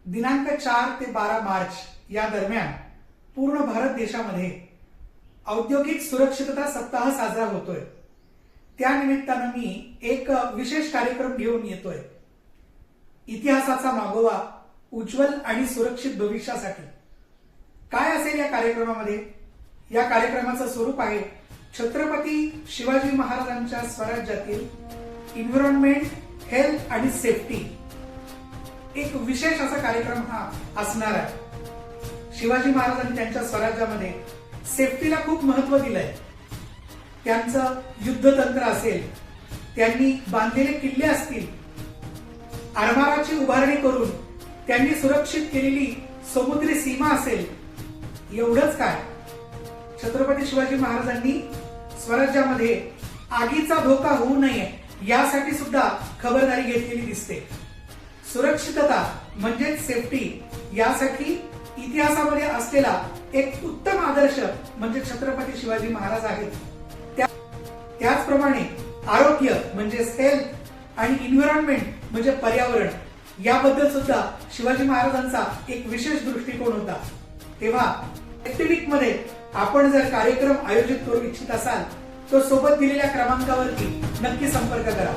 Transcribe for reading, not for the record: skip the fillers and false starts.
दिनांक 4 ते 12 मार्च या दरम्यान पूर्ण भारत देशामध्ये औद्योगिक सुरक्षितता सप्ताह साजरा होतोय। त्या निमित्तानं मी एक विशेष कार्यक्रम घेऊन येतोय। इतिहासाचा मागोवा उज्ज्वल आणि सुरक्षित भविष्यासाठी। काय असेल या कार्यक्रमामध्ये? या कार्यक्रमाचं स्वरूप आहे छत्रपती शिवाजी महाराजांच्या स्वराज्यातील एन्व्हायरमेंट, हेल्थ आणि सेफ्टी। एक विशेष असा कार्यक्रम हा असणार आहे। शिवाजी महाराजांनी त्यांच्या स्वराज्यामध्ये सेफ्टीला खूप महत्व दिलंय। त्यांचं युद्धतंत्र असेल, त्यांनी बांधलेले किल्ले असतील, आरमाराची उभारणी करून त्यांनी सुरक्षित केलेली समुद्री सीमा असेल, एवढंच काय, छत्रपती शिवाजी महाराजांनी स्वराज्यामध्ये आगीचा धोका होऊ नये यासाठी सुद्धा खबरदारी घेतलेली दिसते। सुरक्षितता म्हणजे सेफ्टी, यासाठी इतिहासामध्ये असलेला एक उत्तम आदर्श म्हणजे छत्रपती शिवाजी महाराज आहेत। त्याचप्रमाणे आरोग्य म्हणजे हेल्थ आणि एन्व्हायरमेंट म्हणजे पर्यावरण, याबद्दल सुद्धा शिवाजी महाराजांचा एक विशेष दृष्टिकोन होता। तेव्हा ऍक्टिव्हिक मध्ये आपण जर कार्यक्रम आयोजित करू इच्छित असाल तर सोबत दिलेल्या क्रमांकावरती नक्की संपर्क करा।